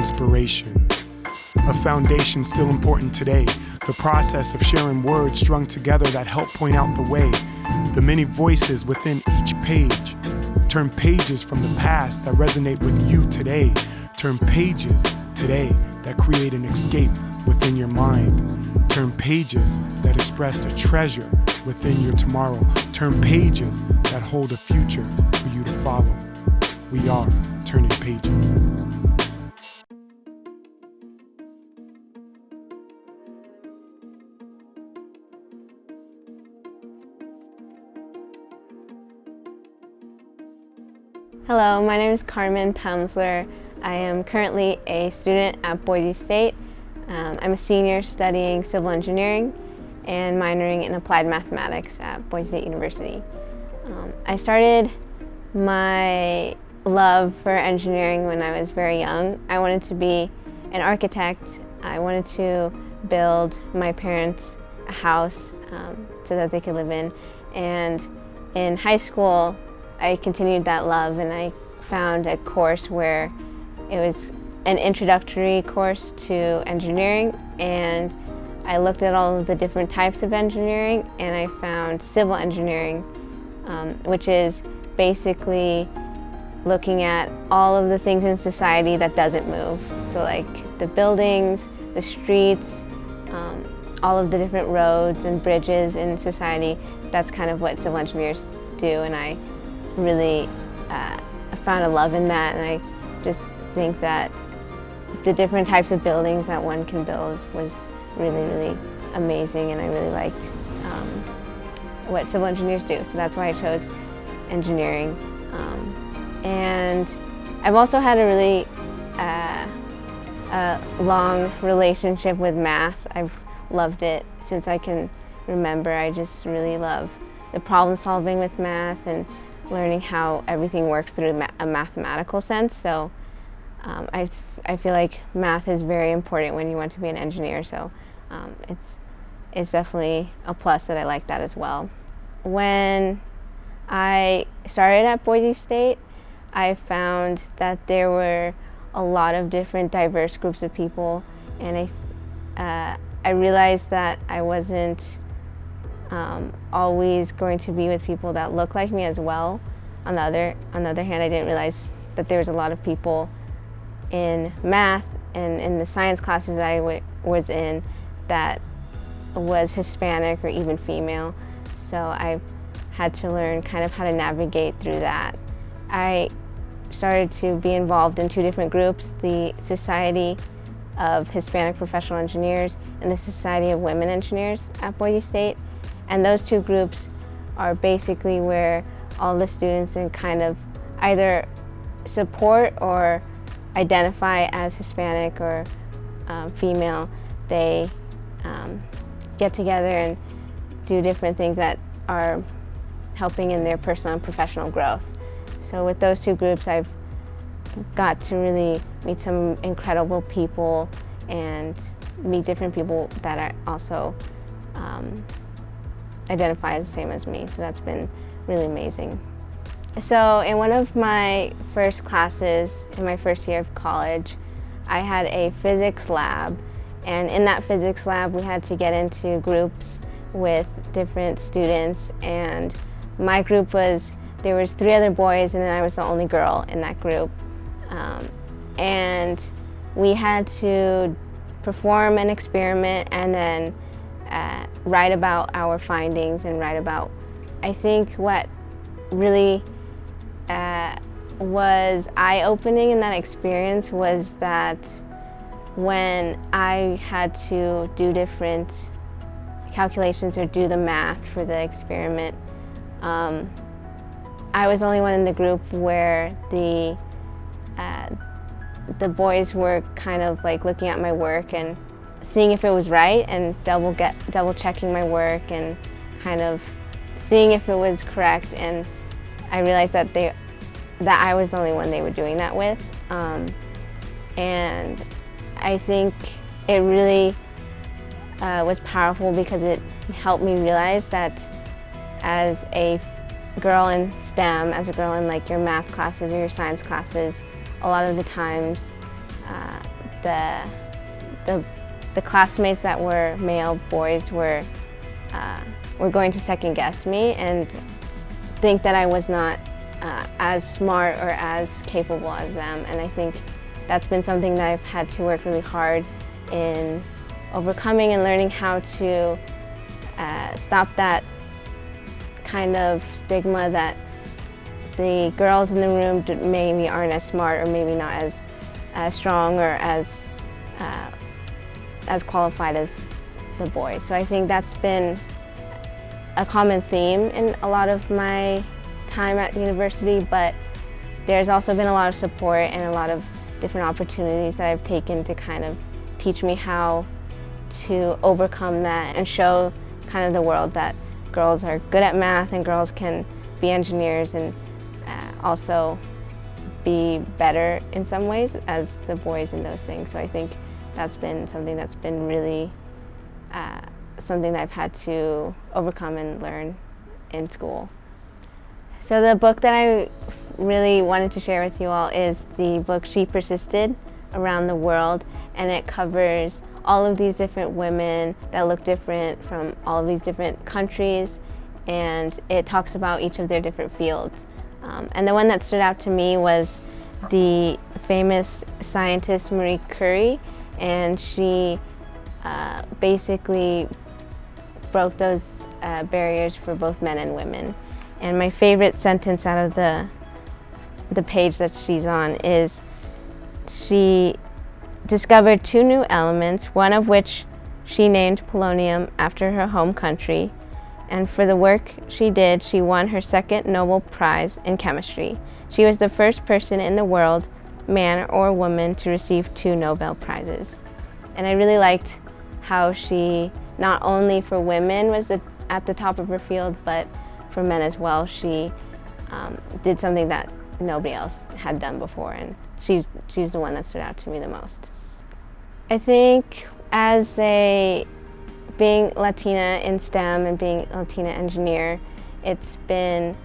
inspiration. A foundation still important today, the process of sharing words strung together that help point out the way, the many voices within each page. Turn pages from the past that resonate with you today. Turn pages today that create an escape within your mind. Turn pages that express a treasure within your tomorrow. Turn pages that hold a future for you to follow. We are turning pages. Hello, my name is Carmen Pemsler. I am currently a student at Boise State. I'm a senior studying civil engineering and minoring in applied mathematics at Boise State University. I started my love for engineering when I was very young. I wanted to be an architect. I wanted to build my parents a house so that they could live in. And in high school, I continued that love and I found a course where it was an introductory course to engineering, and I looked at all of the different types of engineering and I found civil engineering, which is basically looking at all of the things in society that doesn't move. So like the buildings, the streets, all of the different roads and bridges in society. That's kind of what civil engineers do, and I really found a love in that, and I just think that the different types of buildings that one can build was really, really amazing, and I really liked what civil engineers do. So that's why I chose engineering. And I've also had a really long relationship with math. I've loved it since I can remember. I just really love the problem solving with math and learning how everything works through a mathematical sense. So I feel like math is very important when you want to be an engineer, so it's definitely a plus that I like that as well. When I started at Boise State, I found that there were a lot of different diverse groups of people, and I realized that I wasn't always going to be with people that look like me as well. On the other hand, I didn't realize that there was a lot of people in math and in the science classes that I was in that was Hispanic or even female. So I had to learn kind of how to navigate through that. I started to be involved in two different groups, the Society of Hispanic Professional Engineers and the Society of Women Engineers at Boise State. And those two groups are basically where all the students in kind of either support or identify as Hispanic or female. They get together and do different things that are helping in their personal and professional growth. So with those two groups, I've got to really meet some incredible people and meet different people that are also identify as the same as me, so that's been really amazing. So in one of my first classes in my first year of college, I had a physics lab, and in that physics lab we had to get into groups with different students, and my group there was 3 other boys and then I was the only girl in that group. And we had to perform an experiment and then write about our findings and write about, I think what really was eye-opening in that experience was that when I had to do different calculations or do the math for the experiment, I was the only one in the group where the boys were kind of like looking at my work and seeing if it was right and double checking my work and kind of seeing if it was correct, and I realized that I was the only one they were doing that with, and I think it really was powerful because it helped me realize that as a girl in STEM, as a girl in like your math classes or your science classes, a lot of the times the classmates that were male boys were going to second guess me and think that I was not as smart or as capable as them. And I think that's been something that I've had to work really hard in overcoming and learning how to stop that kind of stigma that the girls in the room maybe aren't as smart or maybe not as strong or as qualified as the boys. So I think that's been a common theme in a lot of my time at the university, but there's also been a lot of support and a lot of different opportunities that I've taken to kind of teach me how to overcome that and show kind of the world that girls are good at math and girls can be engineers and also be better in some ways as the boys in those things. So I think that's been something that's been really something that I've had to overcome and learn in school. So the book that I really wanted to share with you all is the book She Persisted Around the World, and it covers all of these different women that look different from all of these different countries, and it talks about each of their different fields. And the one that stood out to me was the famous scientist Marie Curie, and she basically broke those barriers for both men and women. And my favorite sentence out of the page that she's on is, she discovered 2 new elements, one of which she named polonium after her home country, and for the work she did, she won her 2nd Nobel Prize in chemistry. She was the first person in the world, man or woman, to receive 2 Nobel Prizes. And I really liked how she, not only for women was at the top of her field, but for men as well. She did something that nobody else had done before, and she's the one that stood out to me the most. I think as being Latina in STEM and being a Latina engineer, it's been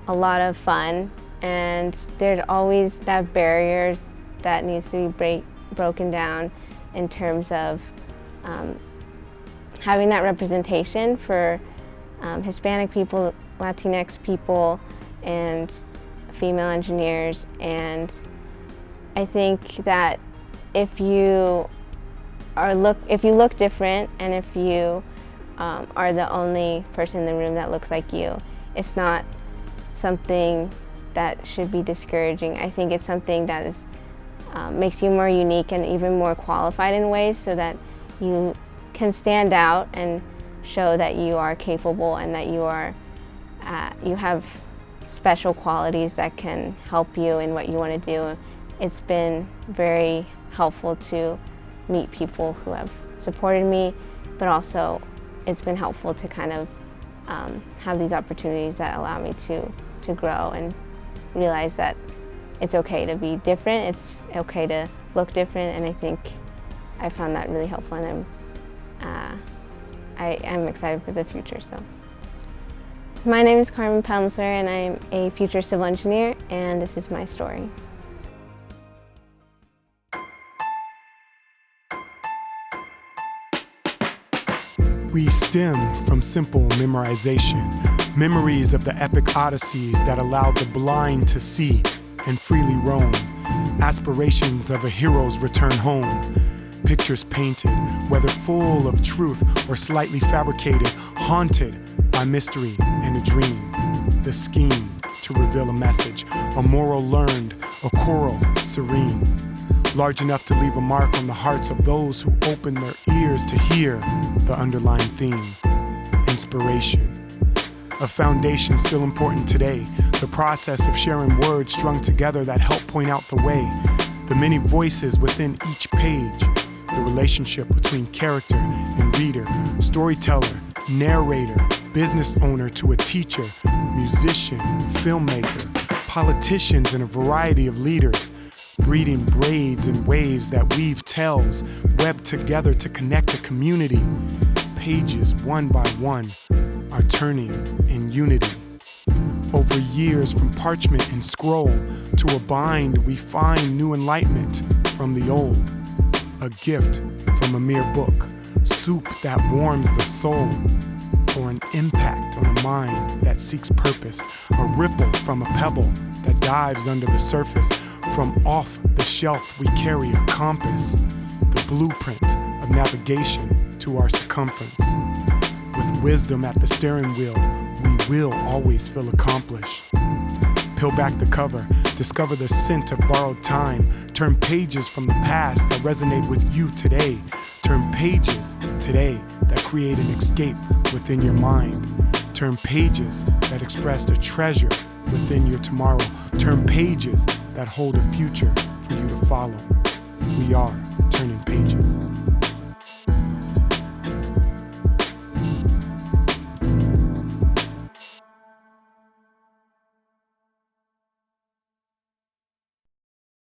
a lot of fun, and there's always that barrier that needs to be broken down in terms of having that representation for Hispanic people, Latinx people, and female engineers. And I think that if you look different and if you are the only person in the room that looks like you, it's not something that should be discouraging. I think it's something that is makes you more unique and even more qualified in ways, so that you can stand out and show that you are capable and that you have special qualities that can help you in what you want to do. It's been very helpful to meet people who have supported me, but also it's been helpful to kind of have these opportunities that allow me to grow and realize that it's okay to be different, it's okay to look different, and I think I found that really helpful, and I'm excited for the future. So, my name is Carmen Pemsler, and I'm a future civil engineer, and this is my story. We stem from simple memorization, memories of the epic odysseys that allowed the blind to see and freely roam, aspirations of a hero's return home, pictures painted, whether full of truth or slightly fabricated, haunted by mystery and a dream, the scheme to reveal a message, a moral learned, a choral serene, large enough to leave a mark on the hearts of those who open their ears to hear the underlying theme, inspiration. A foundation still important today, the process of sharing words strung together that help point out the way, the many voices within each page, the relationship between character and reader, storyteller, narrator, business owner to a teacher, musician, filmmaker, politicians, and a variety of leaders, breeding braids and waves that weave tales, webbed together to connect a community. Pages, one by one, are turning in unity. Over years, from parchment and scroll to a bind, we find new enlightenment from the old. a gift from a mere book, soup that warms the soul, or an impact on a mind that seeks purpose, a ripple from a pebble that dives under the surface. From off the shelf we carry a compass, the blueprint of navigation to our circumference. With wisdom at the steering wheel, we will always feel accomplished. Peel back the cover, discover the scent of borrowed time. Turn pages from the past that resonate with you today. Turn pages today that create an escape within your mind. Turn pages that express a treasure within your tomorrow. Turn pages that hold a future for you to follow. We are turning pages.